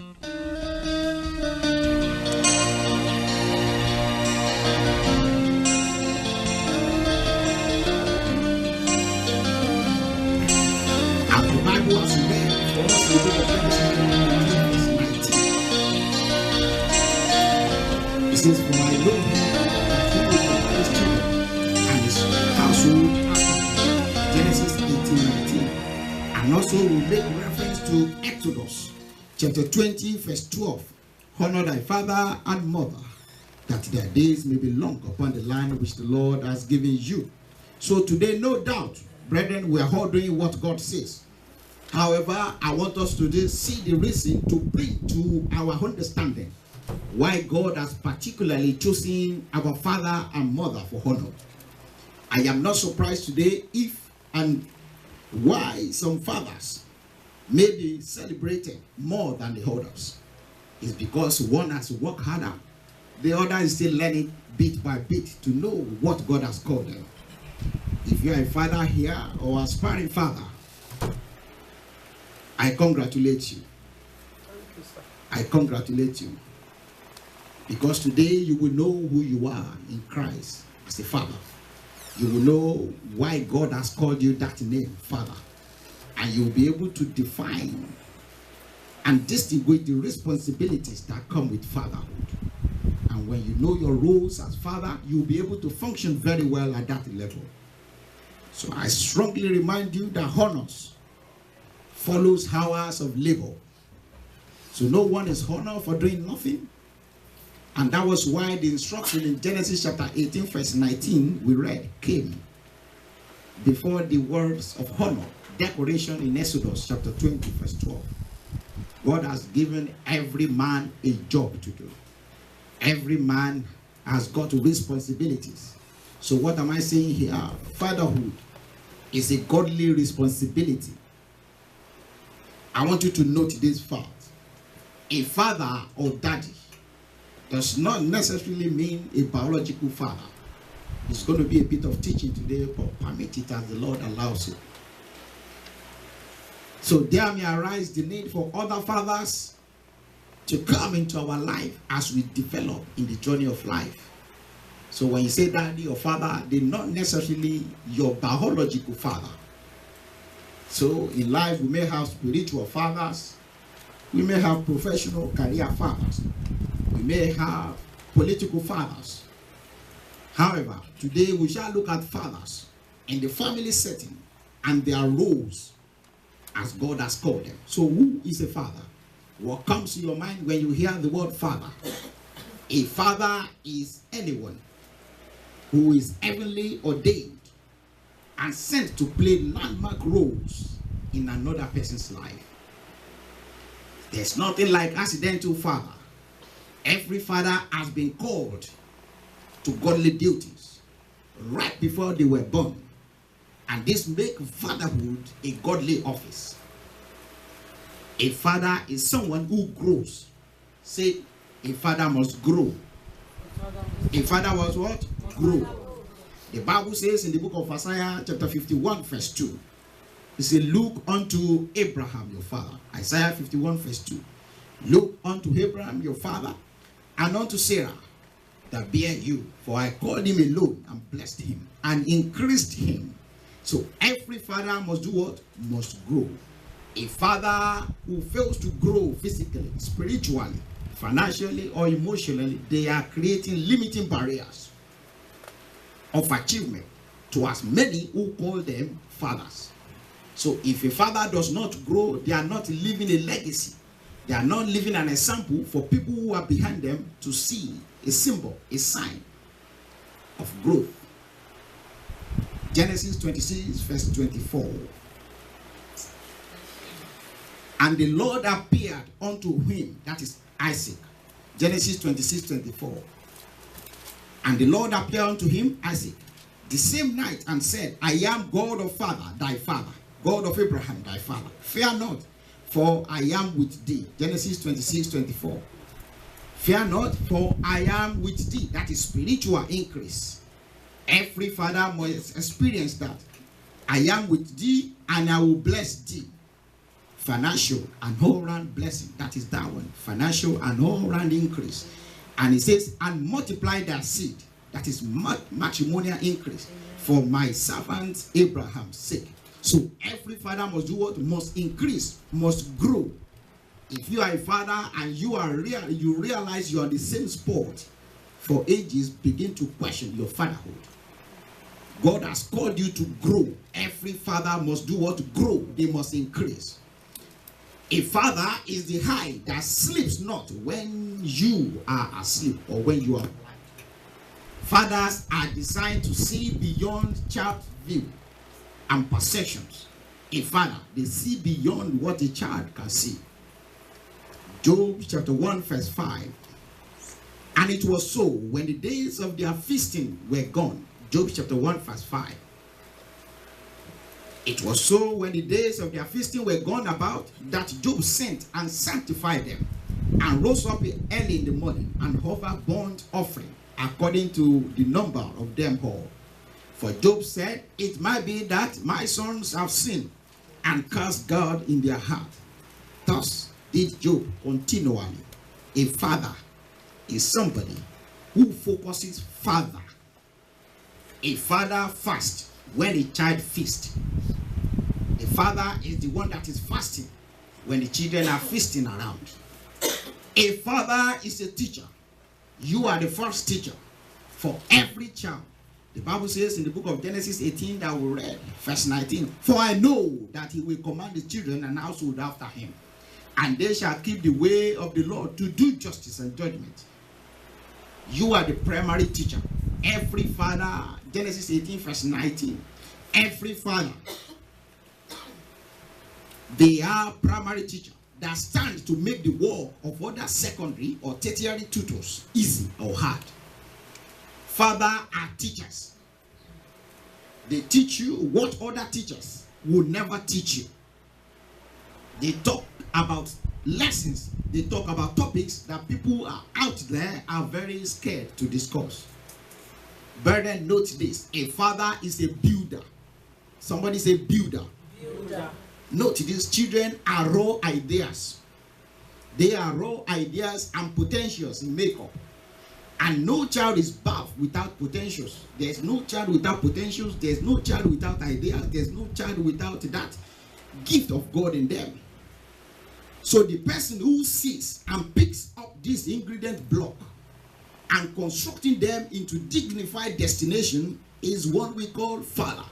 And the Bible has read for us in the book of Genesis 19. It says, "For I know him that he will command his children and his household after him." Genesis 18:19. And also we make reference to Exodus chapter 20 verse 12. "Honor thy father and mother, that their days may be long upon the land which the Lord has given you." So today, no doubt, brethren, we are all doing what God says. However, I want us to see the reason to bring to our understanding why God has particularly chosen our father and mother for honor. I am not surprised today if and why some fathers may be celebrated more than the others. It's because one has worked harder, the other is still learning bit by bit to know what God has called them. If you are a father here or aspiring father, I congratulate you. I congratulate you. Because today you will know who you are in Christ as a father. You will know why God has called you that name, Father. And you will be able to define and distinguish the responsibilities that come with fatherhood. And when you know your roles as father, you will be able to function very well at that level. So I strongly remind you that honors follows hours of labor. So no one is honored for doing nothing. And that was why the instruction in Genesis chapter 18 verse 19 we read came before the words of honor declaration in Exodus chapter 20 verse 12. God has given every man a job to do. Every man has got responsibilities. So what am I saying here? Fatherhood is a godly responsibility. I want you to note this fact. A father or daddy does not necessarily mean a biological father. It's going to be a bit of teaching today, but permit it as the Lord allows it. So there may arise the need for other fathers to come into our life as we develop in the journey of life. So when you say daddy or father, they're not necessarily your biological father. So in life, we may have spiritual fathers. We may have professional career fathers. We may have political fathers. However, today we shall look at fathers in the family setting and their roles as God has called them. So who is a father? What comes to your mind when you hear the word father? A father is anyone who is heavenly ordained and sent to play landmark roles in another person's life. There's nothing like accidental father. Every father has been called to godly duties right before they were born. And this makes fatherhood a godly office. A father is someone who grows. Say, a father must grow. A father was what? Grow. The Bible says in the book of Isaiah chapter 51 verse 2. It says, look unto Abraham your father. Isaiah 51 verse 2. Look unto Abraham your father and unto Sarah that bare you. For I called him alone and blessed him and increased him. So every father must do what? Must grow. A father who fails to grow physically, spiritually, financially, or emotionally, they are creating limiting barriers of achievement to as many who call them fathers. So if a father does not grow, they are not leaving a legacy. They are not leaving an example for people who are behind them to see a symbol, a sign of growth. Genesis 26 verse 24. And the Lord appeared unto him, that is Isaac. Genesis 26, 24. And the Lord appeared unto him, Isaac, the same night, and said, I am God of father, thy father, God of Abraham, thy father. Fear not, for I am with thee. Genesis 26, 24. Fear not, for I am with thee. That is spiritual increase. Every father must experience that. I am with thee, and I will bless thee. financial and all-round blessing. That is that one. Financial and all-round increase. And it says, and multiply their seed. That is matrimonial increase for my servant Abraham's sake. So every father must do what? Must increase, must grow. If you are a father and you realize you are on the same spot for ages, begin to question your fatherhood. God has called you to grow. Every father must do what? Grow. They must increase. A father is the eye that sleeps not when you are asleep or when you are alive. Fathers are designed to see beyond child view and perceptions. A father, they see beyond what a child can see. Job chapter 1 verse 5. And it was so when the days of their feasting were gone. Job chapter 1 verse 5. It was so when the days of their feasting were gone about, that Job sent and sanctified them, and rose up early in the morning, and offered burnt offering according to the number of them all. For Job said, it might be that my sons have sinned and cursed God in their heart. Thus did Job continually. A father is somebody who focuses further. A father fasts when a child feasts. A father is the one that is fasting when the children are feasting around. A father is a teacher. You are the first teacher for every child. The Bible says in the book of Genesis 18 that we read, verse 19, for I know that he will command the children and household after him, and they shall keep the way of the Lord to do justice and judgment. You are the primary teacher. Every father, Genesis 18 verse 19, every father, they are primary teacher that stand to make the work of other secondary or tertiary tutors easy or hard. Father are teachers. They teach you what other teachers will never teach you. They talk about lessons. They talk about topics that people are out there are very scared to discuss. Brethren, note this. A father is a builder. Somebody say builder. Builder. Note these children are raw ideas. They are raw ideas and potentials in makeup. And no child is birthed without potentials. There's no child without potentials. There's no child without ideas. There's no child without that gift of God in them. So the person who sees and picks up this ingredient block and constructing them into dignified destination is what we call father.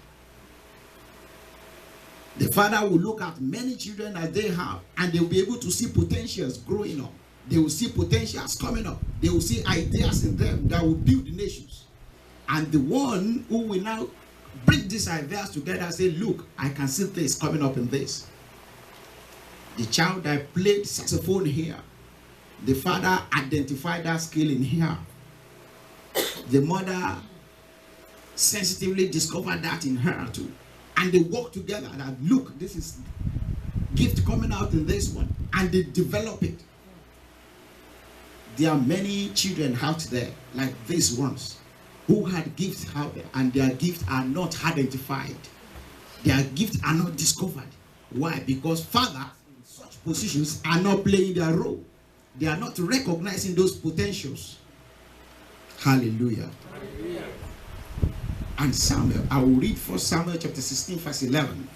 The father will look at many children as they have, and they will be able to see potentials growing up. They will see potentials coming up. They will see ideas in them that will build the nations. And the one who will now bring these ideas together and say, look, I can see this coming up in this. The child that played saxophone here, the father identified that skill in here. The mother sensitively discovered that in her too. And they work together that, look, this is gift coming out in this one. And they develop it. There are many children out there, like these ones, who had gifts out there, and their gifts are not identified. Their gifts are not discovered. Why? Because fathers in such positions are not playing their role. They are not recognizing those potentials. Hallelujah. Hallelujah. And Samuel, I will read 1 Samuel chapter 16 verse 11.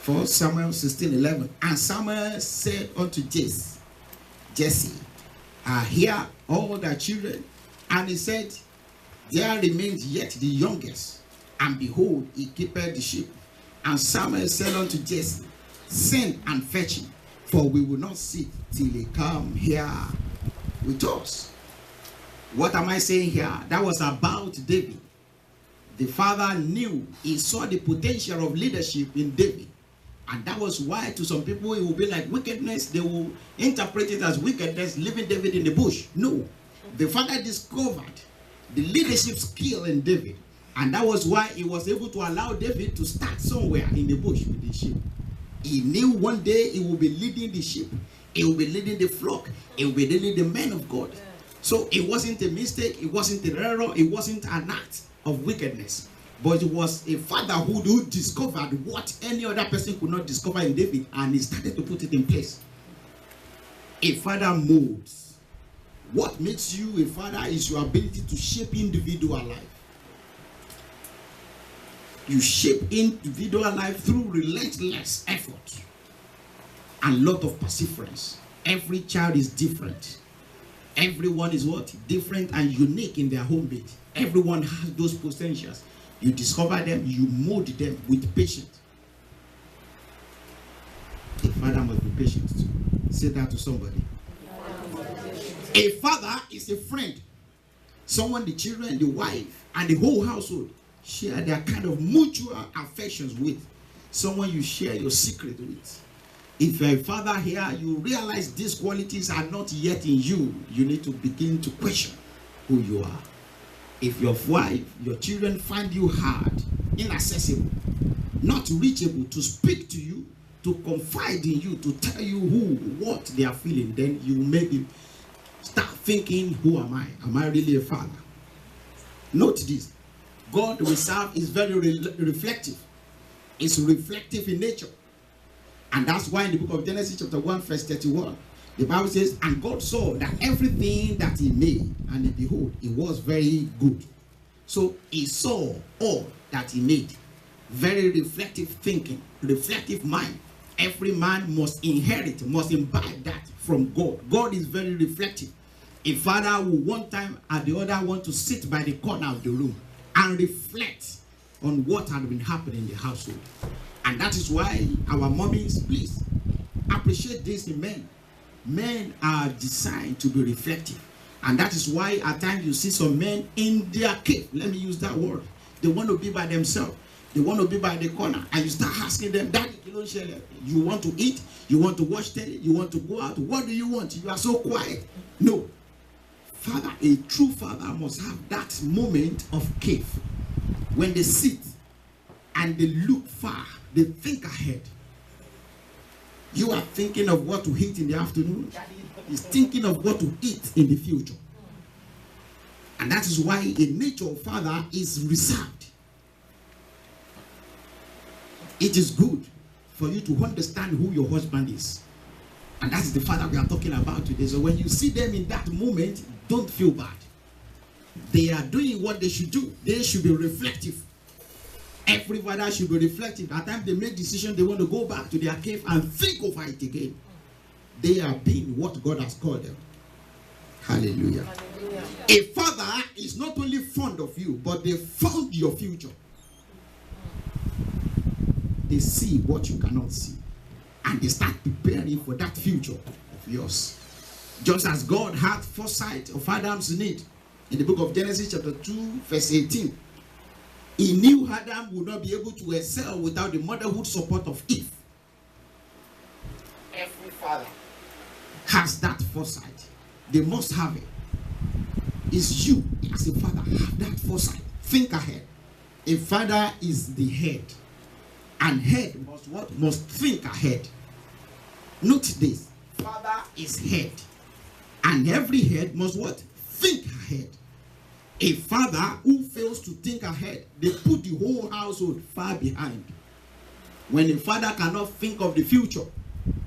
1 Samuel 16, 11. And Samuel said unto Jesse, are here all thy children? And he said, there remains yet the youngest, and behold, he keepeth the sheep. And Samuel said unto Jesse, send and fetch him, for we will not sit till he come here with us. What am I saying here? That was about David. The father knew, he saw the potential of leadership in David. And that was why to some people it will be like wickedness. They will interpret it as wickedness, leaving David in the bush. No. The father discovered the leadership skill in David. And that was why he was able to allow David to start somewhere in the bush with the sheep. He knew one day he will be leading the sheep. He will be leading the flock. He will be leading the men of God. So it wasn't a mistake. It wasn't an error. It wasn't an act of wickedness. But it was a father who discovered what any other person could not discover in David, and he started to put it in place. A father molds. What makes you a father is your ability to shape individual life. You shape individual life through relentless effort and lot of perseverance. Every child is different. Everyone is what? Different and unique in their home base. Everyone has those potentials. You discover them, you mold them with patience. A father must be patient too. Say that to somebody. A father is a friend. Someone the children, the wife, and the whole household share their kind of mutual affections with. Someone you share your secret with. If you're a father here, you realize these qualities are not yet in you. You need to begin to question who you are. If your wife, your children find you hard, inaccessible, not reachable to speak to you, to confide in you, to tell you what they are feeling, then you maybe start thinking, who am I? Am I really a father? Note this. God we serve is very reflective. It's reflective in nature. And that's why in the book of Genesis chapter 1 verse 31, the Bible says, and God saw that everything that he made, and behold, it was very good. So he saw all that he made. Very reflective thinking, reflective mind. Every man must inherit, must imbibe that from God. God is very reflective. A father will one time at the other want to sit by the corner of the room and reflect on what had been happening in the household. And that is why our mommies, please appreciate this in men. Men are designed to be reflective. And that is why at times you see some men in their cave. Let me use that word. They want to be by themselves. They want to be by the corner. And you start asking them, Daddy, you want to eat? You want to watch telly? You want to go out? What do you want? You are so quiet. No. Father, a true father must have that moment of cave. When they sit and they look far, they think ahead. You are thinking of what to eat in the afternoon. He's thinking of what to eat in the future. And that is why a nature father is reserved. It is good for you to understand who your husband is. And that's the father we are talking about today. So when you see them in that moment, don't feel bad. They are doing what they should do. They should be reflective. Every father should be reflective. At times they make decisions, they want to go back to their cave and think over it again. They are being what God has called them. Hallelujah. Hallelujah. A father is not only fond of you, but they fund your future. They see what you cannot see. And they start preparing for that future of yours. Just as God had foresight of Adam's need. In the book of Genesis chapter 2 verse 18. He knew Adam would not be able to excel without the motherhood support of Eve. Every father has that foresight. They must have it. It's you as a father have that foresight. Think ahead. A father is the head. And head must what? Must think ahead. Note this. Father is head. And every head must what? Think ahead. A father who fails to think ahead, they put the whole household far behind. When a father cannot think of the future,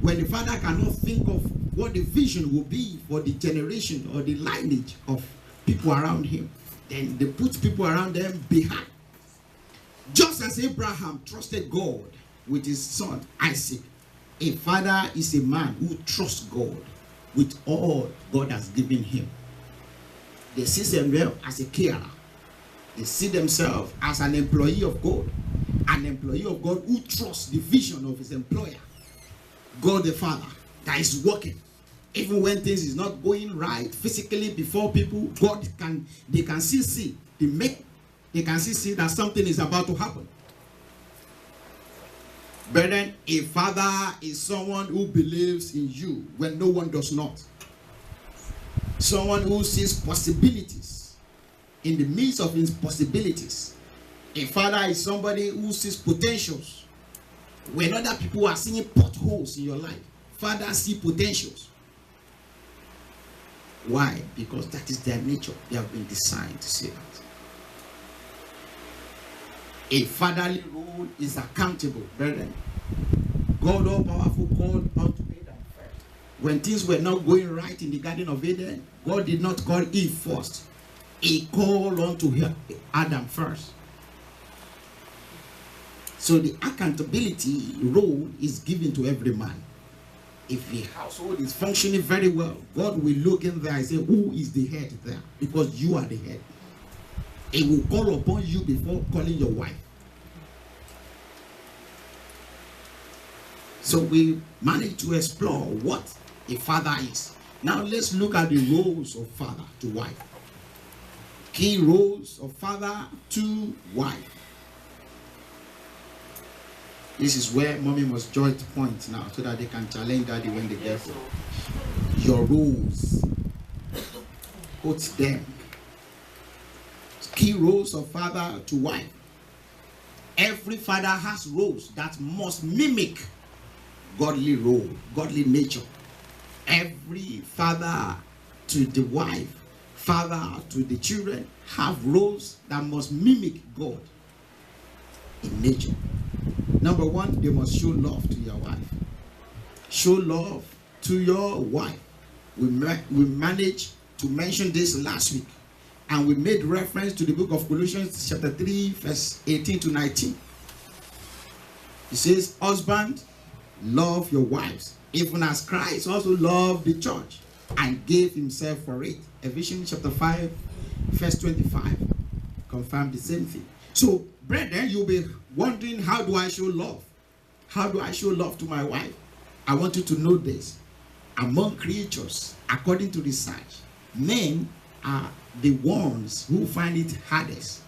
when the father cannot think of what the vision will be for the generation or the lineage of people around him, then they put people around them behind. Just as Abraham trusted God with his son Isaac, a father is a man who trusts God with all God has given him. They see themselves as a carer. They see themselves as an employee of God. An employee of God who trusts the vision of his employer. God the Father that is working. Even when things is not going right physically before people, they can still see. They can still see that something is about to happen. Brethren, a father is someone who believes in you when no one does not. Someone who sees possibilities in the midst of impossibilities. A father is somebody who sees potentials when other people are seeing potholes in your life. Fathers see potentials. Why? Because that is their nature. They have been designed to see that. A fatherly role is accountable, brethren. God all powerful called unto Adam first. When things were not going right in the Garden of Eden, God did not call Eve first. He called unto Adam first. So the accountability role is given to every man. If the household is functioning very well, God will look in there and say, who is the head there? Because you are the head. He will call upon you before calling your wife. So we managed to explore what a father is. Now let's look at the roles of father to wife. Key roles of father to wife. This is where mommy must join the point now so that they can challenge daddy when they get home. Your roles. Put them. Key roles of father to wife. Every father has roles that must mimic godly role, godly nature. Every father to the wife, father to the children have roles that must mimic God in nature. Number one, they must show love to your wife. Show love to your wife. We managed to mention this last week, and we made reference to the book of Colossians chapter 3 verse 18 to 19. It says, husband, love your wives, even as Christ also loved the church and gave himself for it. Ephesians chapter 5 verse 25 confirm the same thing. So brethren, you'll be wondering, how do I show love? How do I show love to my wife? I want you to know this. Among creatures, according to research, men are the ones who find it hardest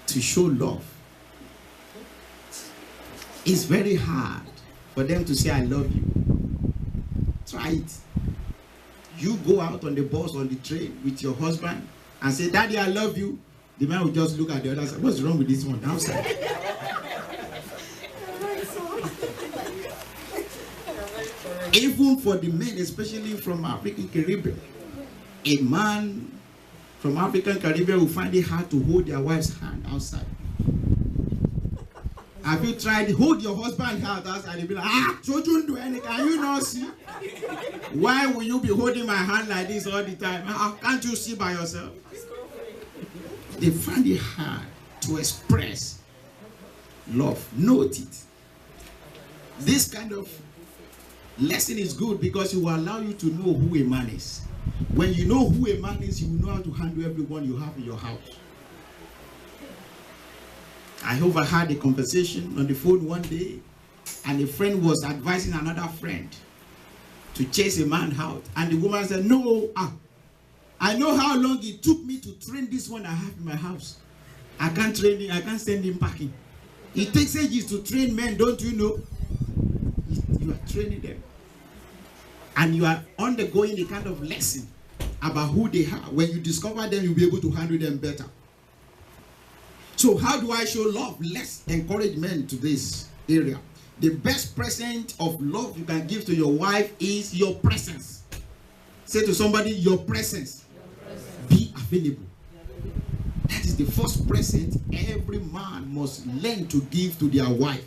to show love. It's very hard for them to say, I love you. Try it. You go out on the bus, on the train with your husband and say, Daddy, I love you. The man will just look at the other side. What's wrong with this one outside? Even for the men, especially from African Caribbean, a man from African Caribbean will find it hard to hold their wife's hand outside. Have you tried to hold your husband's hand outside and be like, so you do anything? Can you not see? Why will you be holding my hand like this all the time? Can't you see by yourself? They find it hard to express love. Note it. This kind of lesson is good because it will allow you to know who a man is. When you know who a man is, you will know how to handle everyone you have in your house. I overheard a conversation on the phone one day, and a friend was advising another friend to chase a man out. And the woman said, no, I know how long it took me to train this one I have in my house. I can't train him, I can't send him packing. It takes ages to train men, don't you know? You are training them. And you are undergoing a kind of lesson about who they are. When you discover them, you'll be able to handle them better. So how do I show love? Let's encourage men to this area. The best present of love you can give to your wife is your presence. Say to somebody, your presence. Be available. That is the first present every man must learn to give to their wife.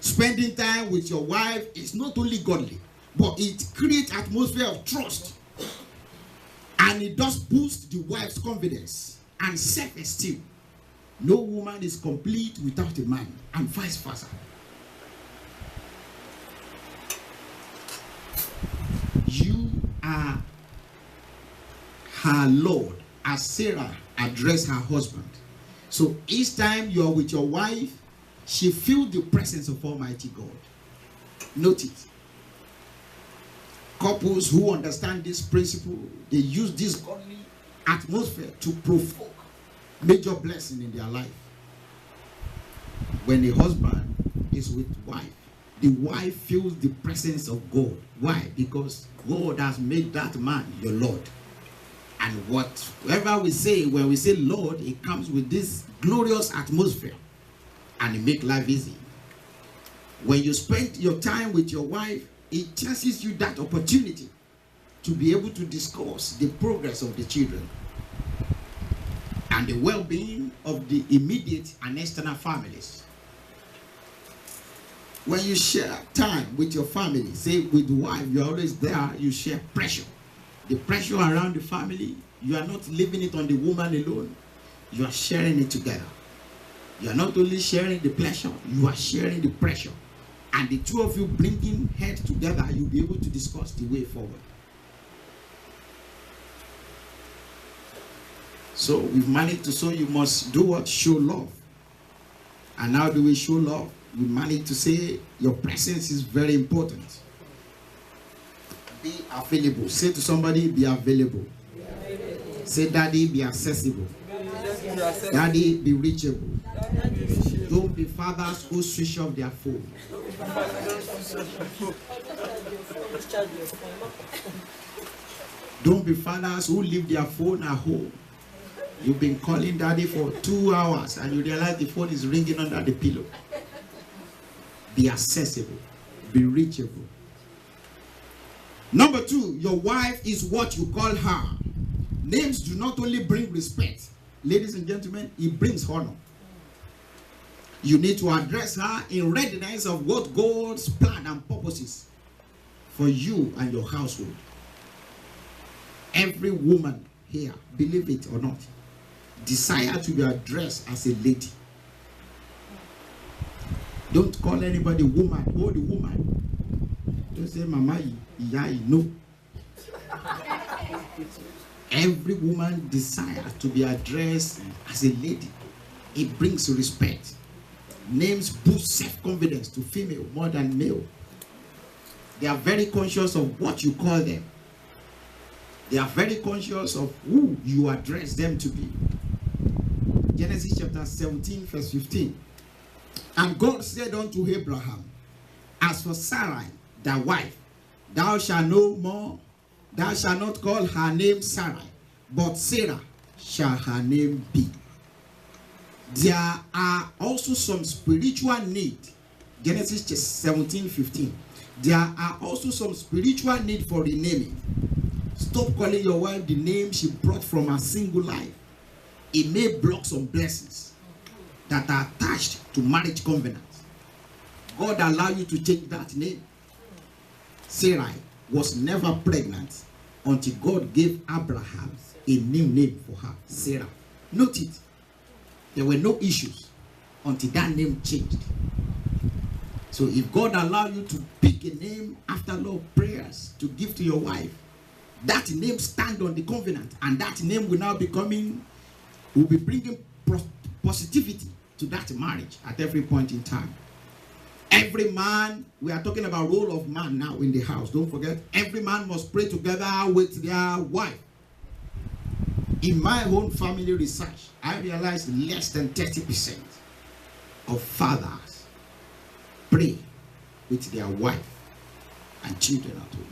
Spending time with your wife is not only godly, but it creates atmosphere of trust. And it does boost the wife's confidence and self-esteem. No woman is complete without a man, and vice versa. You are her Lord, as Sarah addressed her husband. So each time you are with your wife, she feels the presence of Almighty God. Note it. Couples who understand this principle, they use this godly atmosphere to provoke major blessing in their life. When a husband is with wife, the wife feels the presence of God. Why? Because God has made that man your Lord. And whatever we say, when we say Lord, it comes with this glorious atmosphere, and it makes life easy. When you spend your time with your wife, it chances you that opportunity to be able to discuss the progress of the children. and the well-being of the immediate and external families. When you share time with your family, say with the wife, you're always there, you share pressure. The pressure around the family, you are not leaving it on the woman alone. You are sharing it together. You are not only sharing the pleasure, you are sharing the pressure. And the two of you bringing head together, you'll be able to discuss the way forward. So we've managed to, so you must do what? Show love. And how do we show love? We managed to say your presence is very important. Be available. Say to somebody, be available. Say, Daddy, be accessible. Daddy, be reachable. Don't be fathers who switch off their phone. Don't be fathers who leave their phone at home. You've been calling daddy for 2 hours and you realize the phone is ringing under the pillow. Be accessible. Be reachable. Number 2, your wife is what you call her. Names do not only bring respect, ladies and gentlemen, it brings honor. You need to address her in readiness of what God's plan and purposes for you and your household. Every woman here, believe it or not, desire to be addressed as a lady. Don't call anybody woman. Oh, the woman. Don't say mama, yeah, no. Every woman desires to be addressed as a lady. It brings respect. Names boost self-confidence to female more than male. They are very conscious of what you call them. They are very conscious of who you address them to be. Genesis chapter 17 verse 15. And God said unto Abraham, as for Sarai, thy wife, thou shalt no more, thou shalt not call her name Sarai, but Sarah shall her name be. There are also some spiritual need. Genesis 17:15. There are also some spiritual need for renaming. Stop calling your wife the name she brought from her single life. It may block some blessings that are attached to marriage covenants. God allowed you to take that name. Sarai was never pregnant until God gave Abraham a new name for her, Sarah. Note it. There were no issues until that name changed. So if God allowed you to pick a name after Lord prayers to give to your wife, that name stand on the covenant, and that name will now be bringing positivity to that marriage at every point in time. Every man, we are talking about role of man now in the house. Don't forget, every man must pray together with their wife. In my own family research, I realized less than 30% of fathers pray with their wife and children at home.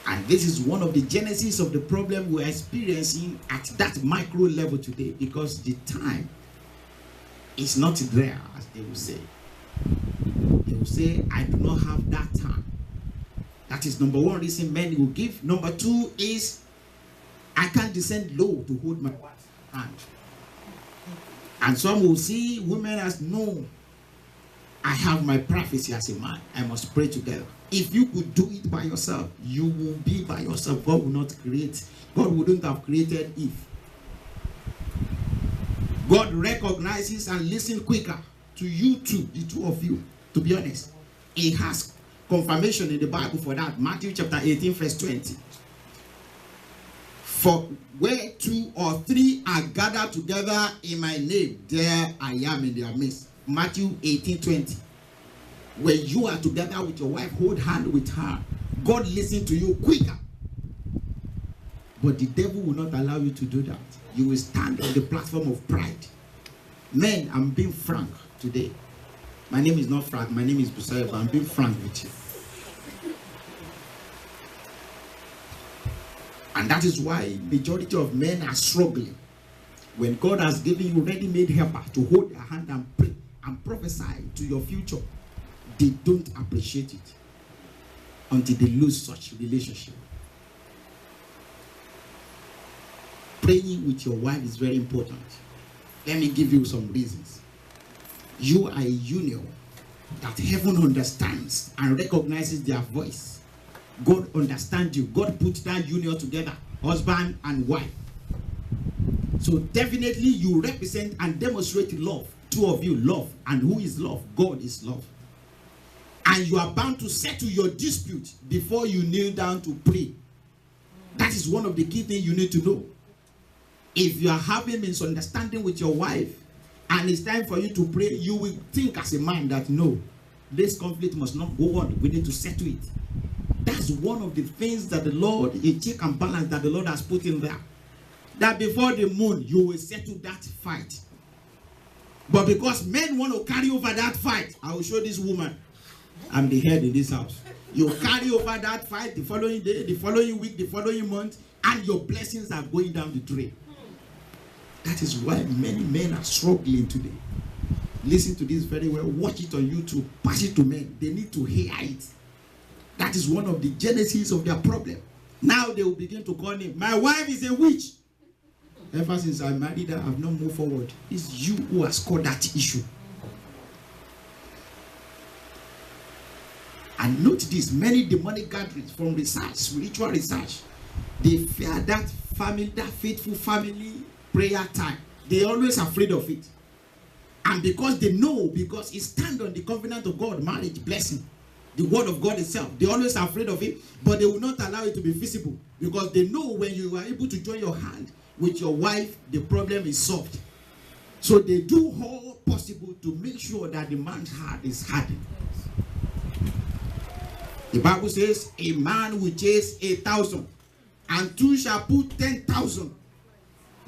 And this is one of the genesis of the problem we're experiencing at that micro level today, because the time is not there, as they will say. They will say, I do not have that time. That is number one reason men will give. Number two is, I can't descend low to hold my wife's hand. And some will see women as, no, I have my privacy as a man. I must pray together. If you could do it by yourself, you will be by yourself. God will not create. God wouldn't have created Eve. God recognizes and listens quicker to you two, the two of you. To be honest, He has confirmation in the Bible for that. Matthew chapter 18 verse 20. For where 2 or 3 are gathered together in my name, there I am in their midst. Matthew 18:20. When you are together with your wife, hold hand with her. God listens to you quicker. But the devil will not allow you to do that. You will stand on the platform of pride. Men, I'm being frank today. My name is not Frank. My name is Busayo, but I'm being frank with you. And that is why majority of men are struggling. When God has given you ready-made helper to hold their hand and pray and prophesy to your future, they don't appreciate it until they lose such relationship. praying with your wife is very important. Let me give you some reasons. You are a union that heaven understands and recognizes their voice. God understands you. God put that union together, husband and wife. So definitely you represent and demonstrate love. Two of you love. And who is love? God is love. And you are bound to settle your dispute before you kneel down to pray. That is one of the key things you need to know. If you are having misunderstanding with your wife and it's time for you to pray, you will think as a man that no, this conflict must not go on. We need to settle it. That's one of the things that the Lord, a check and balance that the Lord has put in there. That before the moon, you will settle that fight. But because men want to carry over that fight, I will show this woman, I'm the head in this house. You carry over that fight the following day, the following week, the following month, and your blessings are going down the drain. That is why many men are struggling today. Listen to this very well. Watch it on YouTube. Pass it to men. They need to hear it. That is one of the genesis of their problem. Now they will begin to call him, my wife is a witch. Ever since I married her, I have not moved forward. It's you who has caused that issue. And note this, many demonic gatherings from research, spiritual research, they fear that family, that faithful family prayer time. They're always afraid of it. And because they know, because it stands on the covenant of God, marriage, blessing, the word of God itself, they're always afraid of it, but they will not allow it to be visible. Because they know when you are able to join your hand with your wife, the problem is solved. So they do all possible to make sure that the man's heart is hardened. The Bible says, a man will chase 1,000, and two shall put 10,000.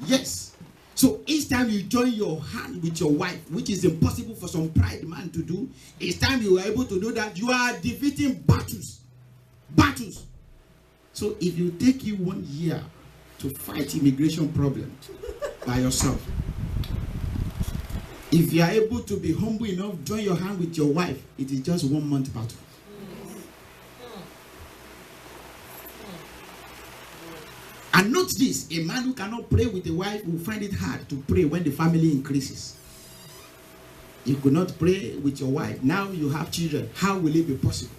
Yes. So each time you join your hand with your wife, which is impossible for some pride man to do, each time you are able to do that, you are defeating battles. Battles. So if you take you 1 year to fight immigration problem by yourself, if you are able to be humble enough, join your hand with your wife, it is just 1 month battle. And note this, a man who cannot pray with a wife will find it hard to pray when the family increases. You could not pray with your wife. Now you have children. How will it be possible?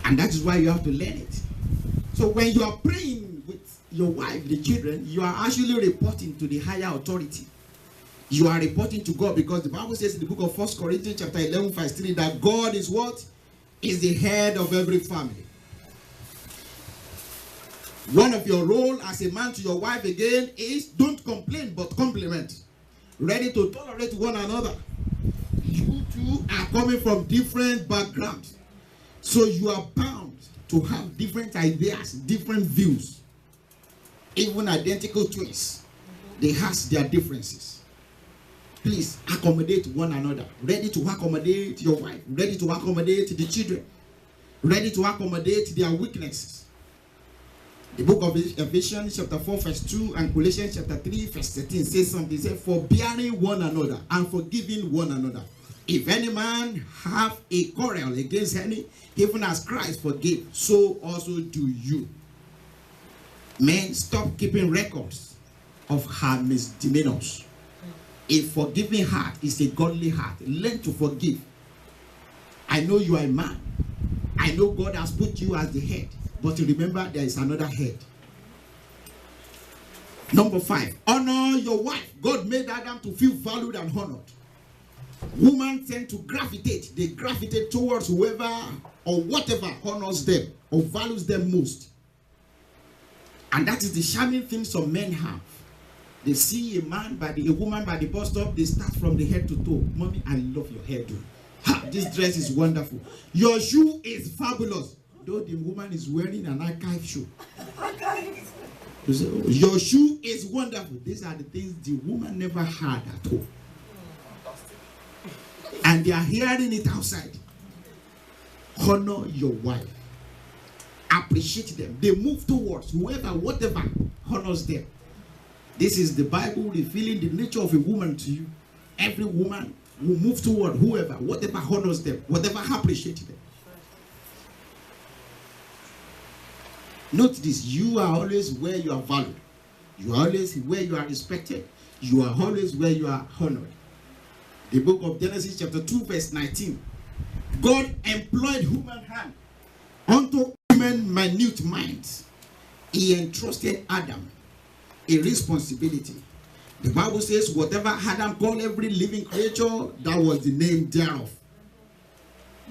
And that is why you have to learn it. So when you are praying with your wife, the children, you are actually reporting to the higher authority. You are reporting to God, because the Bible says in the book of 1 Corinthians chapter 11 verse 3 that God is what? Is the head of every family. One of your role as a man to your wife again is don't complain but compliment. Ready to tolerate one another. You two are coming from different backgrounds. So you are bound to have different ideas, different views. Even identical twins, they have their differences. Please accommodate one another. Ready to accommodate your wife. Ready to accommodate the children. Ready to accommodate their weaknesses. The book of Ephesians chapter 4 verse 2 and Colossians chapter 3 verse 13 says something. It says, forbearing one another and forgiving one another. If any man have a quarrel against any, even as Christ forgave, so also do you. Men, stop keeping records of her misdemeanors. A forgiving heart is a godly heart. Learn to forgive. I know you are a man. I know God has put you as the head. But remember, there is another head. Number 5, honor your wife. God made Adam to feel valued and honored. Women tend to gravitate. They gravitate towards whoever or whatever honors them or values them most. And that is the charming thing some men have. They see a woman by the bus stop, they start from the head to toe. Mommy, I love your hairdo. Ha, this dress is wonderful. Your shoe is fabulous. Though the woman is wearing an archive shoe. You say, oh, your shoe is wonderful. These are the things the woman never had at home. And they are hearing it outside. Honor your wife. Appreciate them. They move towards whoever, whatever honors them. This is the Bible revealing the nature of a woman to you. Every woman will move toward whoever, whatever honors them, whatever appreciates them. Note this, you are always where you are valued. You are always where you are respected. You are always where you are honored. The book of Genesis chapter 2 verse 19. God employed human hand unto human minute minds. He entrusted Adam a responsibility. The Bible says whatever Adam called every living creature, that was the name thereof.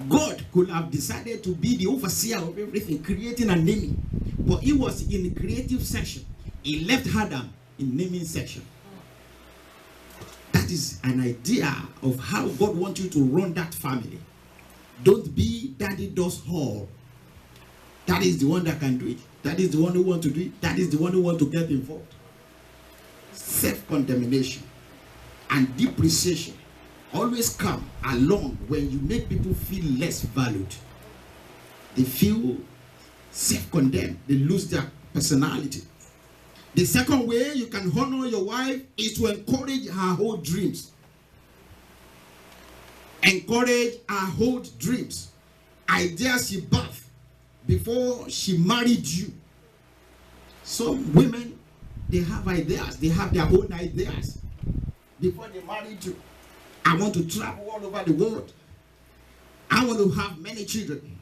God could have decided to be the overseer of everything, creating and naming. But he was in the creative section. He left Adam in naming section. That is an idea of how God wants you to run that family. Don't be daddy does all. That is the one that can do it. That is the one who wants to do it. That is the one who wants to get involved. Self-condemnation and depreciation always come along when you make people feel less valued. They feel self-condemned. They lose their personality. The second way you can honor your wife is to encourage her whole dreams. Encourage her whole dreams. Ideas she birthed before she married you. Some women, they have ideas. They have their own ideas before they married you. I want to travel all over the world. I want to have many children.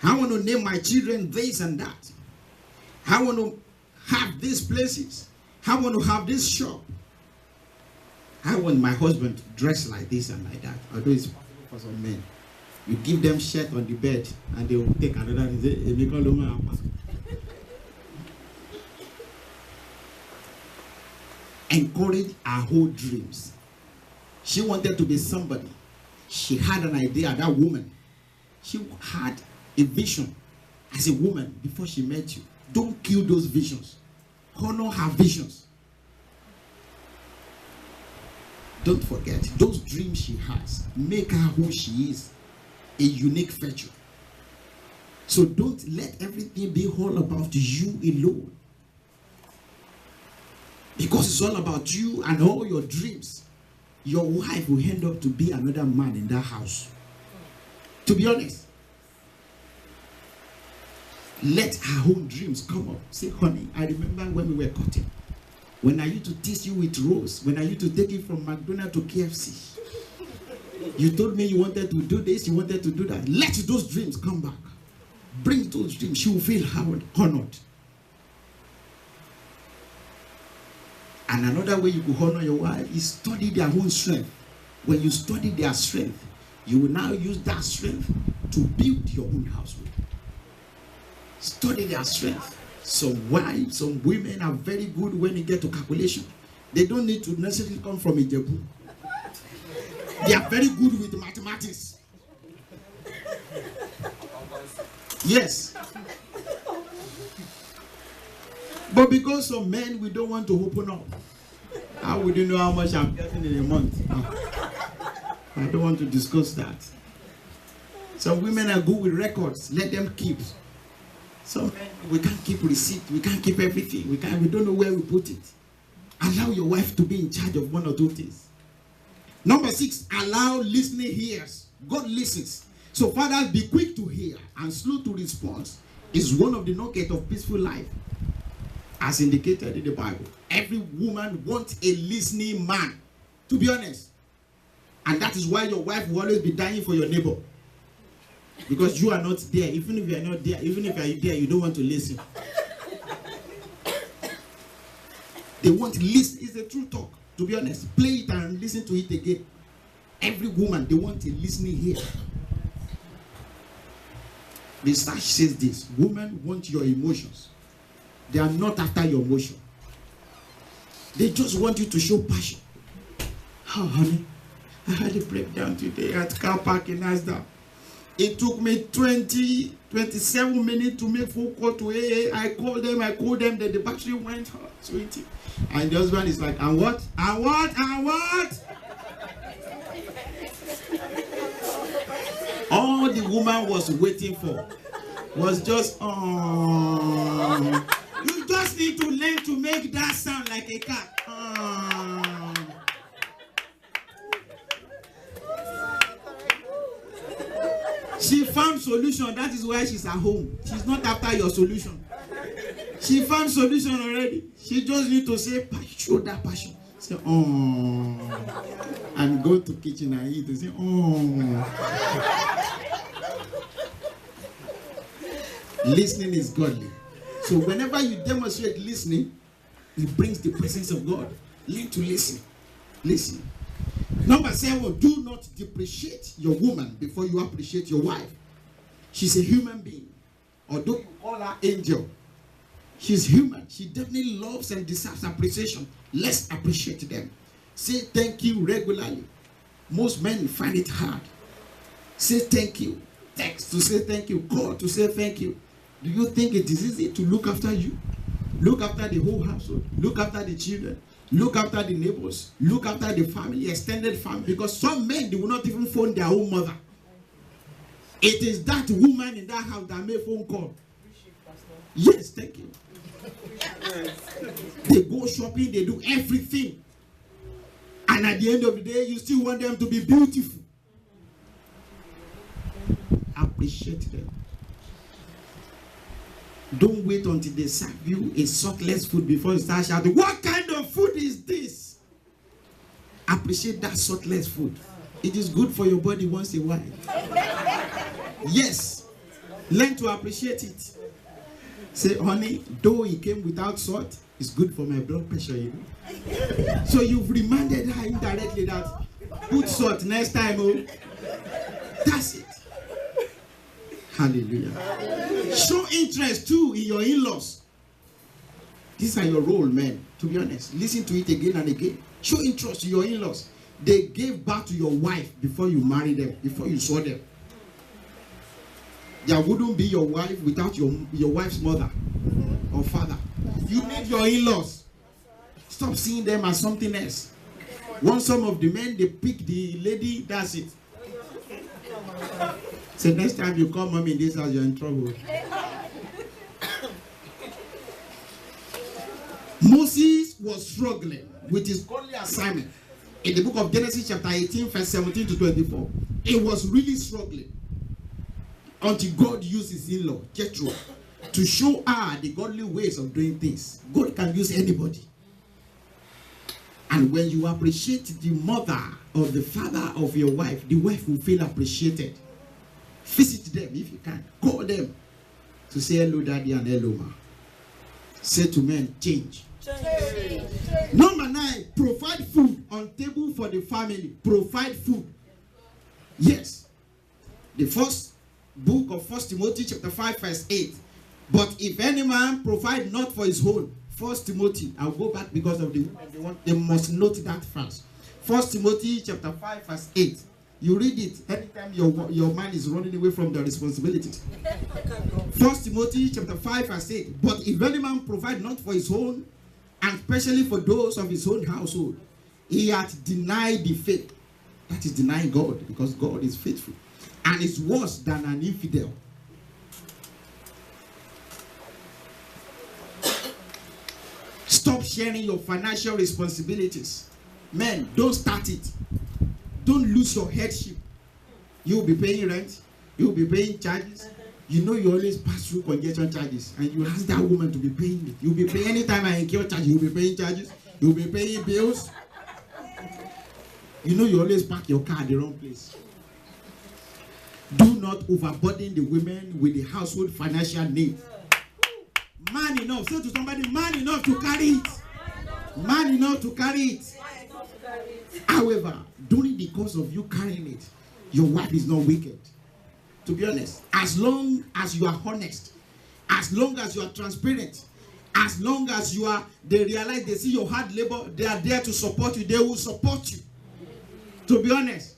I want to name my children this and that. I want to have these places. I want to have this shop. I want my husband to dress like this and like that. Although it's possible for some men. You give them shirt on the bed and they will take another and say, encourage our whole dreams. She wanted to be somebody. She had an idea, that woman. She had a vision as a woman before she met you. Don't kill those visions. Honor her visions. Don't forget, those dreams she has make her who she is, a unique virtue. So don't let everything be all about you alone. Because it's all about you and all your dreams. Your wife will end up to be another man in that house. To be honest. Let her own dreams come up. Say, honey, I remember when we were cutting. When I used to tease you with Rose. When I used to take you from McDonald's to KFC. You told me you wanted to do this, you wanted to do that. Let those dreams come back. Bring those dreams. She will feel honored. And another way you could honor your wife is study their own strength. When you study their strength, you will now use that strength to build your own household. Study their strength. Some wives, some women are very good when you get to calculation. They don't need to necessarily come from Ijebu. They are very good with mathematics. Yes. But because of men, we don't want to open up. How would you know how much I'm getting in a month? I don't want to discuss that. Some women are good with records. Let them keep. Some men, we can't keep receipt. We can't keep everything. We don't know where we put it. Allow your wife to be in charge of one or two things. Number 6, allow listening ears. God listens. So fathers, be quick to hear and slow to respond is one of the nuggets of peaceful life. As indicated in the Bible. Every woman wants a listening man. To be honest. And that is why your wife will always be dying for your neighbor. Because you are not there. Even if you are not there, even if you are there, you don't want to listen. They want to listen. It's a true talk. To be honest. Play it and listen to it again. Every woman, they want a listening ear. The research says this. Women want your emotions. They are not after your emotion. They just want you to show passion. Oh, honey, I had a breakdown today at car park in Asda. It took me 27 minutes to make phone call to AA. I called them, then the battery went out. 20. And the husband is like, and what? And what? And what? All the woman was waiting for was just, you just need to learn to make that sound like a cat. She found solution. That is why she's at home. She's not after your solution. She found solution already. She just need to say, show that passion. Say, oh. And go to kitchen and eat and say, oh. Listening is godly. So whenever you demonstrate listening, it brings the presence of God. Learn to listen. Listen. Number 7, do not depreciate your woman before you appreciate your wife. She's a human being. Although you call her angel, she's human. She definitely loves and deserves appreciation. Let's appreciate them. Say thank you regularly. Most men find it hard. Say thank you. Text to say thank you. Call to say thank you. Do you think it is easy to look after you? Look after the whole household. Look after the children. Look after the neighbors. Look after the family, extended family. Because some men, they will not even phone their own mother. It is that woman in that house that made phone call. Yes, thank you. They go shopping, they do everything. And at the end of the day, you still want them to be beautiful. Appreciate them. Don't wait until they serve you a saltless food before you start shouting, what kind of food is this? Appreciate that saltless food. It is good for your body once in a while. Yes. Learn to appreciate it. Say, honey, though it came without salt, it's good for my blood pressure, you know. So you've reminded her indirectly that put salt next time, oh. That's it. Hallelujah. Show interest too in your in-laws. These are your role, men. To be honest, listen to it again and again. Show interest in your in-laws. They gave birth to your wife before you married them, before you saw them. There wouldn't be your wife without your wife's mother or father. You need your in-laws. Stop seeing them as something else. Once some of the men, they pick the lady, that's it. So next time you come home in this house, you're in trouble. Moses was struggling with his godly assignment. In the book of Genesis chapter 18, verse 17 to 24. He was really struggling. Until God used his in-law, Jethro, to show her the godly ways of doing things. God can use anybody. And when you appreciate the mother or the father of your wife, the wife will feel appreciated. Visit them if you can. Call them to say hello daddy and hello ma. Say to men, change. Number 9, provide food on table for the family. Provide food. Yes. The first book of 1 Timothy chapter 5 verse 8. But if any man provide not for his own, 1 Timothy, I'll go back because of the women. They must note that first. 1 Timothy chapter 5 verse 8. You read it anytime your mind is running away from the responsibilities. 1 Timothy chapter 5 verse 8. But if any man provide not for his own, and especially for those of his own household, he hath denied the faith. That is denying God, because God is faithful. And is worse than an infidel. Stop sharing your financial responsibilities. Men, don't start it. Don't lose your headship. You'll be paying rent. You'll be paying charges. You know you always pass through congestion charges. And you ask that woman to be paying it. You'll be paying anytime I incur charges. You'll be paying charges. You'll be paying bills. You know you always park your car at the wrong place. Do not overburden the women with the household financial needs. Man enough. Say to somebody, man enough to carry it. Man enough to carry it. However, during the course of you carrying it, your wife is not wicked. To be honest, as long as you are honest, as long as you are transparent, as long as you are, they realize, they see your hard labor, they are there to support you, they will support you. To be honest,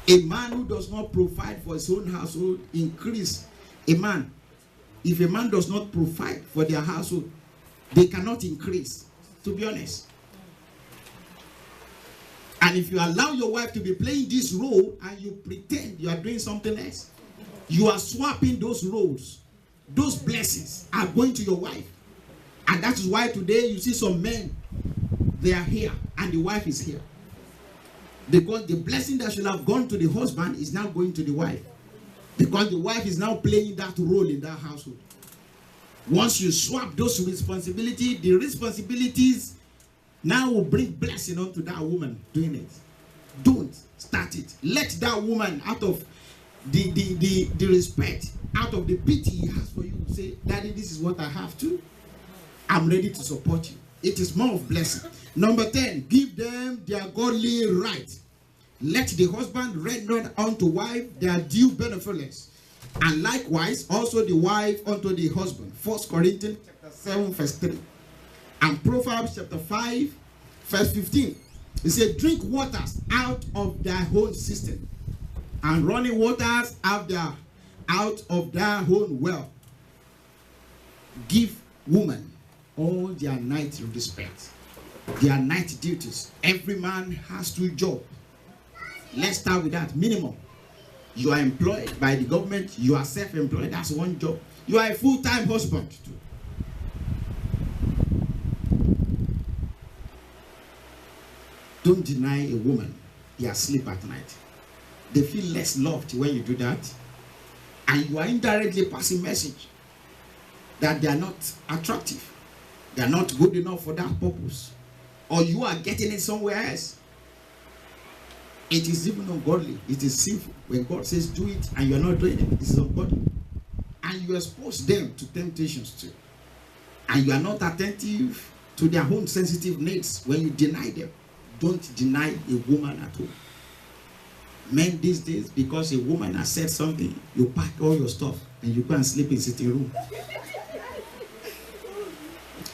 a man who does not provide for his own household increase. If a man does not provide for their household, they cannot increase. To be honest. And if you allow your wife to be playing this role and you pretend you are doing something else, you are swapping those roles. Those blessings are going to your wife. And that is why today you see some men, they are here and the wife is here. Because the blessing that should have gone to the husband is now going to the wife. Because the wife is now playing that role in that household. Once you swap those responsibilities, the responsibilities now will bring blessing onto that woman doing it. Don't start it. Let that woman, out of the respect, out of the pity he has for you, say, Daddy, this is what I have to. I'm ready to support you. It is more of blessing. Number 10, give them their godly right. Let the husband render unto wife their due benevolence, and likewise also the wife unto the husband. 1 Corinthians chapter 7 verse 3 and Proverbs chapter 5 verse 15. It said, drink waters out of thy own cistern, and running waters out of thy own well. Give woman all their night respect, their night duties. Every man has 2 jobs. Let's start with that. Minimum. You are employed by the government. You are self-employed. That's 1 job. You are a full-time husband too. Don't deny a woman their sleep at night. They feel less loved when you do that. And you are indirectly passing message that they are not attractive. They are not good enough for that purpose. Or you are getting it somewhere else. It is even ungodly. It is sinful. When God says do it and you are not doing it, it is ungodly. And you expose them to temptations too. And you are not attentive to their own sensitive needs when you deny them. Don't deny a woman at home. Men these days, because a woman has said something, you pack all your stuff and you go and sleep in sitting room.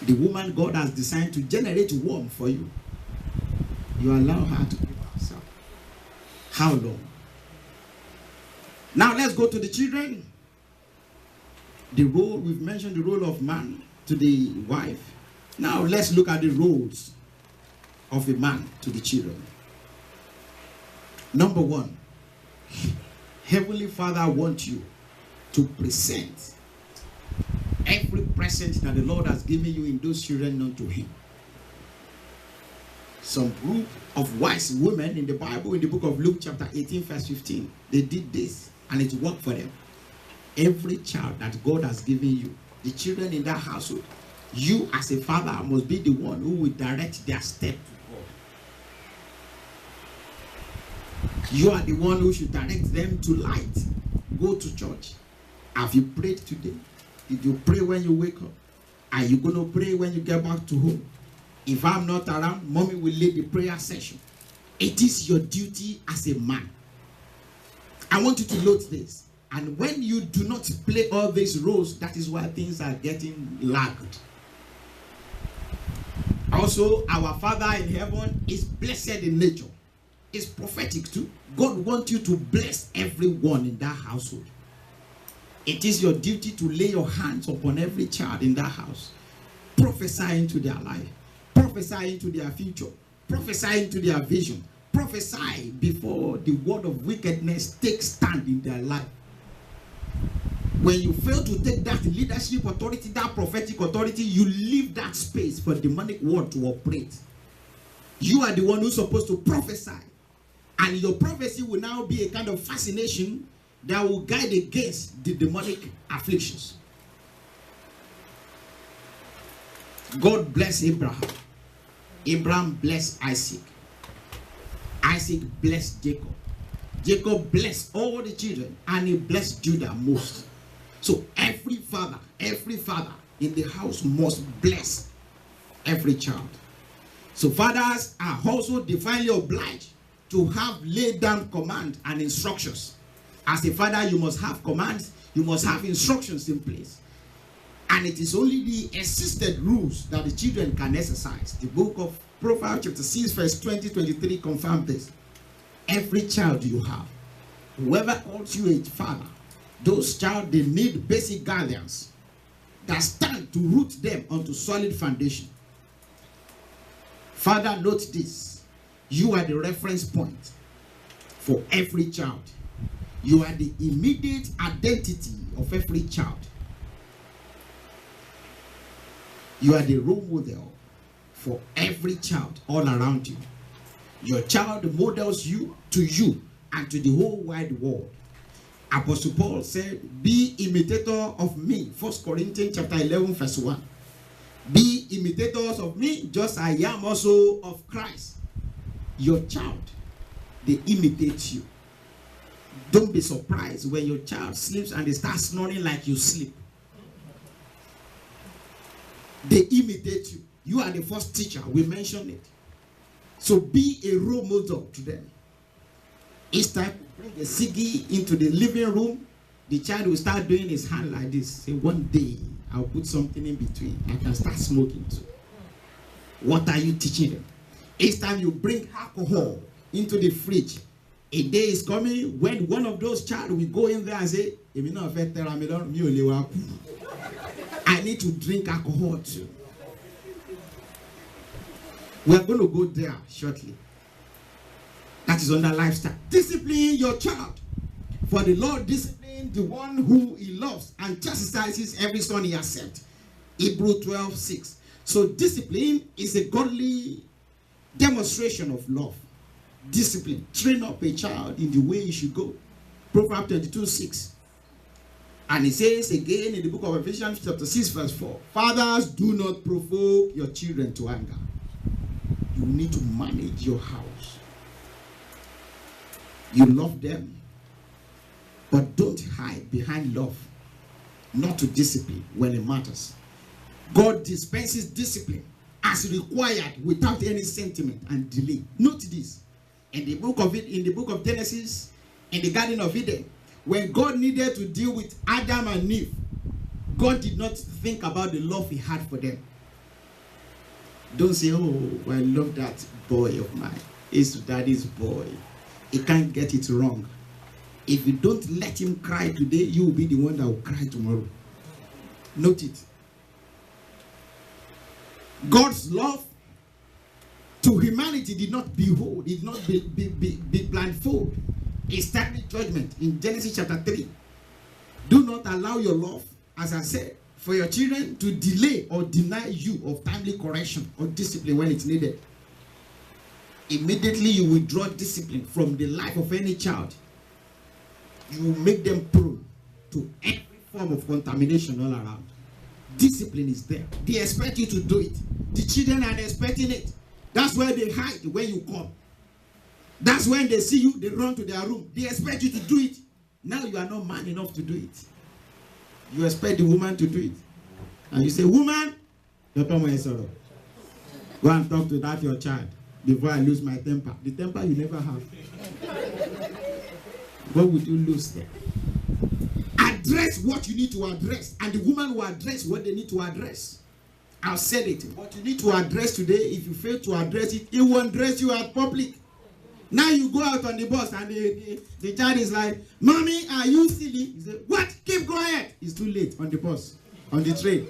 The woman God has designed to generate warmth for you, you allow her to give herself. How long? Now let's go to the children. The role, we've mentioned the role of man to the wife. Now let's look at the roles of a man to the children. Number 1, Heavenly Father wants you to present every present that the Lord has given you in those children unto Him. Some group of wise women in the Bible, in the book of Luke chapter 18 verse 15, they did this and it worked for them. Every child that God has given you, the children in that household, you as a father must be the one who will direct their step to God. You are the one who should direct them to light. Go to church. Have you prayed today? Did you pray when you wake up? Are you going to pray when you get back to home? If I'm not around, mommy will lead the prayer session. It is your duty as a man. I want you to note this. And when you do not play all these roles, that is why things are getting lagged. Also, our Father in heaven is blessed in nature. It's prophetic too. God wants you to bless everyone in that household. It is your duty to lay your hands upon every child in that house. Prophesy into their life. Prophesy into their future. Prophesy into their vision. Prophesy before the word of wickedness takes stand in their life. When you fail to take that leadership authority, that prophetic authority, you leave that space for demonic word to operate. You are the one who's supposed to prophesy. And your prophecy will now be a kind of fascination that will guide against the demonic afflictions. God bless Abraham. Abraham blessed Isaac. Isaac blessed Jacob. Jacob blessed all the children, and he blessed Judah most. So every father in the house must bless every child. So fathers are also divinely obliged to have laid down command and instructions. As a father, you must have commands, you must have instructions in place. And it is only the assisted rules that the children can exercise. The book of Proverbs chapter 6 verse 20-23 confirms this. Every child you have, whoever calls you a father, those child, they need basic guidance that stand to root them onto solid foundation. Father, note this. You are the reference point for every child. You are the immediate identity of every child. You are the role model for every child all around you. Your child models you to you and to the whole wide world. Apostle Paul said, be imitator of me. 1 Corinthians chapter 11 verse 1. Be imitators of me, just as I am also of Christ. Your child, they imitate you. Don't be surprised when your child sleeps and they start snoring like you sleep. They imitate you. You are the first teacher. We mentioned it. So be a role model to them. Each time you bring a ciggy into the living room, the child will start doing his hand like this. Say, one day I'll put something in between. I can start smoking too. What are you teaching them? Each time you bring alcohol into the fridge, a day is coming when one of those child will go in there and say, I need to drink alcohol too. We are going to go there shortly. That is under lifestyle. Discipline your child. For the Lord disciplines the one who he loves and chastises every son he accepts. Hebrews 12:6. So discipline is a godly demonstration of love. Discipline. Train up a child in the way he should go. Proverbs 22:6. And it says again in the book of Ephesians chapter 6 verse 4. Fathers, do not provoke your children to anger. You need to manage your house. You love them, but don't hide behind love. Not to discipline when it matters. God dispenses discipline as required without any sentiment and delay. Note this. In the book of Genesis, in the Garden of Eden, when God needed to deal with Adam and Eve, God did not think about the love he had for them. Don't say, oh, I love that boy of mine. It's daddy's boy. He can't get it wrong. If you don't let him cry today, you will be the one that will cry tomorrow. Note it. God's love to humanity did not behold, did not be blindfold. He established judgment in Genesis chapter 3. Do not allow your love, as I said, for your children to delay or deny you of timely correction or discipline when it's needed. Immediately you withdraw discipline from the life of any child, you will make them prone to every form of contamination all around. Discipline is there. They expect you to do it. The children are expecting it. That's where they hide when you come. That's when they see you, they run to their room. They expect you to do it. Now you are not man enough to do it. You expect the woman to do it. And you say, woman, go and talk to that your child before I lose my temper. The temper you never have. What would you lose there? Address what you need to address, and the woman will address what they need to address. I've said it. What you need to address today, if you fail to address it, it will address you at public. Now you go out on the bus and the child is like, mommy, are you silly? You say, what? Keep quiet. It's too late on the bus, on the train.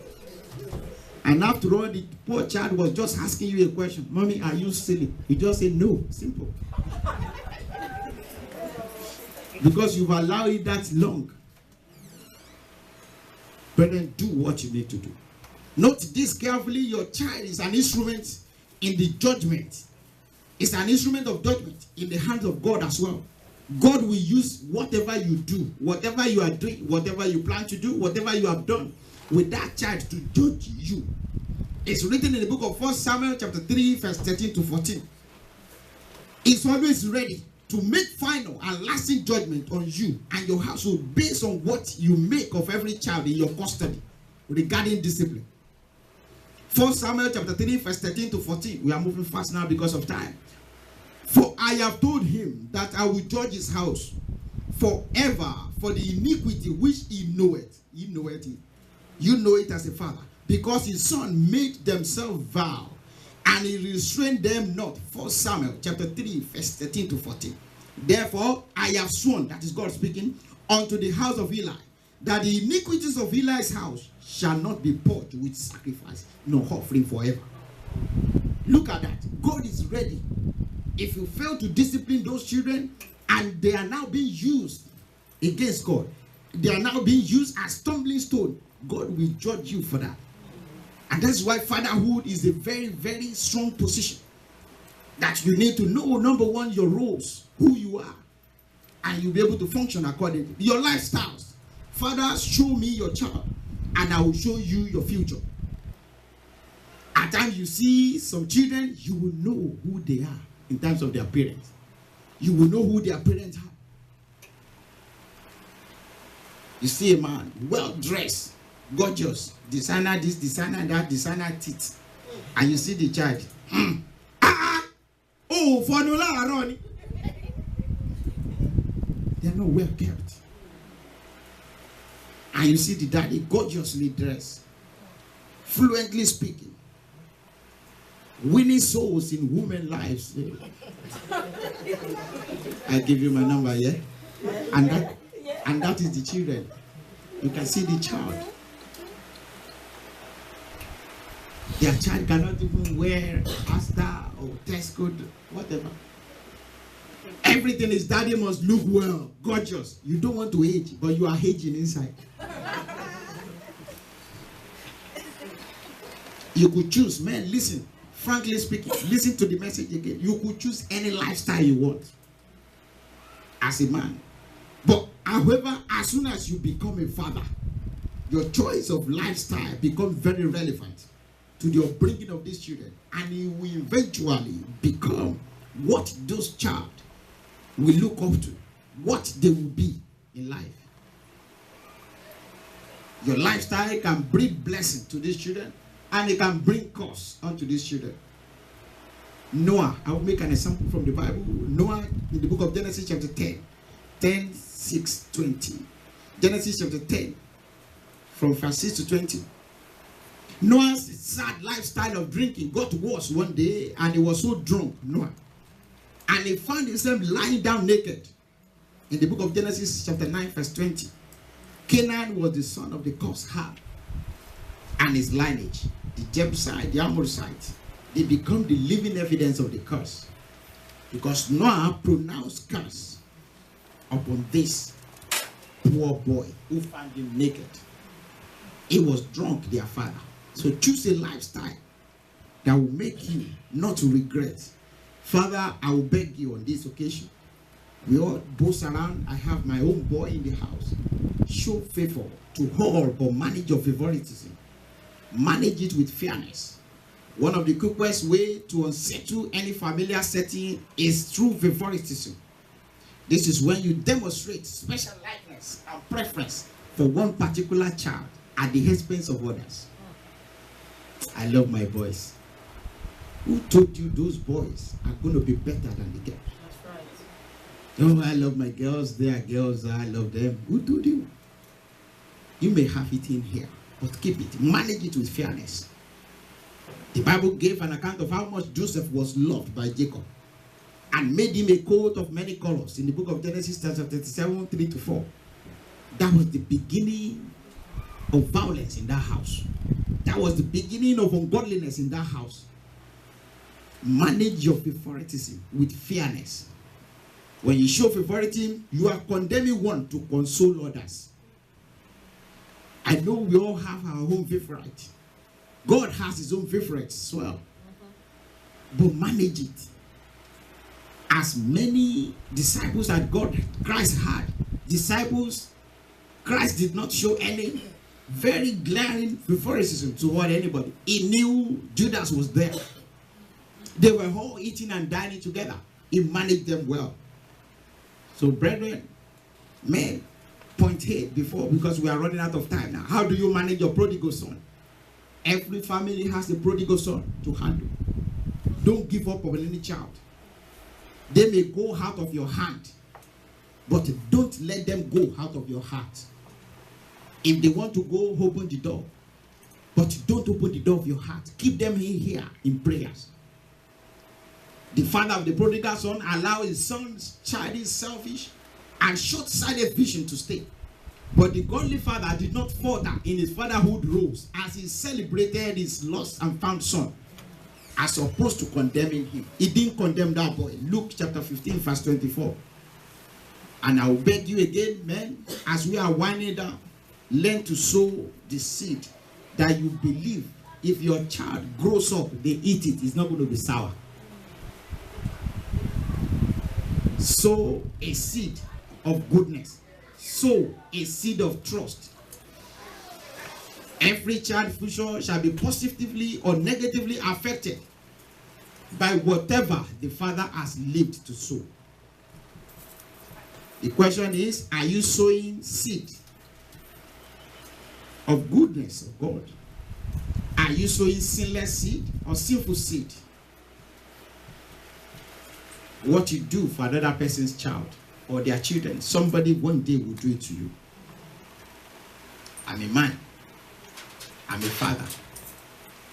And after all, the poor child was just asking you a question. Mommy, are you silly? You just say no. Simple. Because you've allowed it that long. Brethren, do what you need to do. Note this carefully. Your child is an instrument in the judgment. It's an instrument of judgment in the hands of God as well. God will use whatever you do, whatever you are doing, whatever you plan to do, whatever you have done with that child to judge you. It's written in the book of 1 Samuel chapter 3 verse 13 to 14. It's always ready to make final and lasting judgment on you and your household based on what you make of every child in your custody regarding discipline. 1 Samuel chapter 3 verse 13 to 14. We are moving fast now because of time. For I have told him that I will judge his house forever for the iniquity which he knoweth. You know it as a father. Because his son made themselves vow, and he restrained them not. 1 Samuel chapter 3 verse 13 to 14. Therefore I have sworn, that is God speaking, unto the house of Eli, that the iniquities of Eli's house shall not be purged with sacrifice nor offering forever. Look at that. God is ready. If you fail to discipline those children and they are now being used against God, they are now being used as stumbling stone, God will judge you for that. And that's why fatherhood is a very, very strong position. That you need to know, number one, your roles, who you are, and you'll be able to function accordingly. Your lifestyles. Father, show me your child, and I will show you your future. At times you see some children, you will know who they are in terms of their parents. You will know who their parents are. You see a man, well dressed, gorgeous, designer this, designer that, designer teeth, and you see the child. Oh, for no Ronnie. They are not well kept. And you see the daddy gorgeously dressed, fluently speaking, winning souls in women's lives. I give you my number, yeah? And that is the children. You can see the child. Their child cannot even wear Asda or Tesco, whatever. Everything is daddy must look well, gorgeous. You don't want to age, but you are aging inside. You could choose, man, listen, frankly speaking, listen to the message again. You could choose any lifestyle you want as a man. But however, as soon as you become a father, your choice of lifestyle becomes very relevant to the upbringing of these children, and you will eventually become what those child will look up to, what they will be in life. Your lifestyle can bring blessing to these children, and it can bring curse onto these children. Noah, I will make an example from the Bible. Noah, in the book of Genesis chapter 10, 6, 20. Genesis chapter 10, from verse 6 to 20. Noah's sad lifestyle of drinking got worse one day, and he was so drunk, Noah. And he found himself lying down naked. In the book of Genesis chapter 9, verse 20. Canaan was the son of the cursed Ham, and his lineage, the Jebusite, the Amorite, they become the living evidence of the curse. Because Noah pronounced curse upon this poor boy who found him naked. He was drunk, their father. So choose a lifestyle that will make you not to regret. Father, I will beg you on this occasion. We all boast around. I have my own boy in the house. Show favor to all, but manage your favoritism. Manage it with fairness. One of the quickest way to unsettle any familiar setting is through favoritism. This is when you demonstrate special likeness and preference for one particular child at the expense of others. I love my boys. Who told you those boys are going to be better than the girls? That's right. Oh, I love my girls. They are girls. I love them. Who told you? You may have it in here, but keep it. Manage it with fairness. The Bible gave an account of how much Joseph was loved by Jacob and made him a coat of many colors in the book of Genesis chapter 37, 3 to 4. That was the beginning of violence in that house. That was the beginning of ungodliness in that house. Manage your favoritism with fairness. When you show favoritism, you are condemning one to console others. I know we all have our own favorite. God has his own favorites as well. But manage it. As many disciples that Christ had, disciples, Christ did not show any very glaring favoritism toward anybody. He knew Judas was there. They were all eating and dining together. He managed them well. So, brethren, men, point here before, because we are running out of time now. How do you manage your prodigal son? Every family has a prodigal son to handle. Don't give up on any child. They may go out of your hand, but don't let them go out of your heart. If they want to go, open the door. But don't open the door of your heart. Keep them in here in prayers. The father of the prodigal son allowed his son's childish, selfish, and short-sighted vision to stay. But the godly father did not falter in his fatherhood roles as he celebrated his lost and found son, as opposed to condemning him. He didn't condemn that boy. Luke chapter 15, verse 24. And I will beg you again, men, as we are winding down, learn to sow the seed that you believe if your child grows up, they eat it, it's not going to be sour. Sow a seed of goodness. Sow a seed of trust. Every child's future shall be positively or negatively affected by whatever the father has lived to sow. The question is, are you sowing seed of goodness of God? Are you sowing sinless seed or sinful seed? What you do for another person's child or their children, somebody one day will do it to you. I'm a man. I'm a father.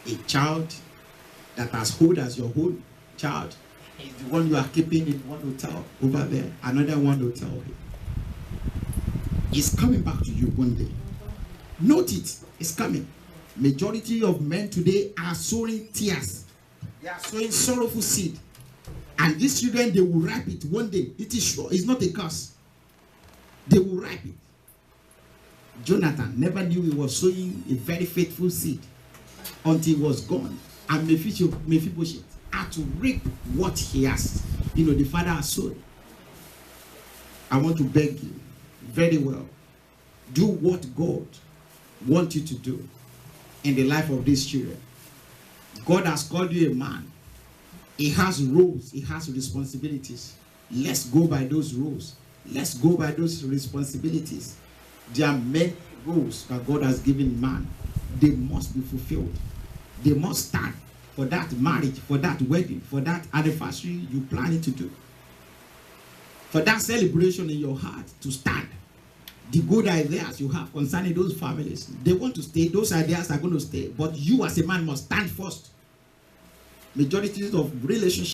A child that as old as your own child is the one you are keeping in one hotel over there. Another one hotel. It's coming back to you one day. Note it. It's coming. Majority of men today are sowing tears. They are sowing sorrowful seed. And these children, they will ripe it one day. It is sure. It's not a curse. They will ripe it. Jonathan never knew he was sowing a very faithful seed until he was gone. And Mephibosheth had to reap what he has, the father has sown. I want to beg you, very well, do what God wants you to do in the life of these children. God has called you a man. He has roles. He has responsibilities. Let's go by those roles. Let's go by those responsibilities. There are many roles that God has given man. They must be fulfilled. They must stand for that marriage, for that wedding, for that anniversary you planning to do. For that celebration in your heart to stand. The good ideas you have concerning those families, they want to stay. Those ideas are going to stay. But you as a man must stand first. Majority of relationships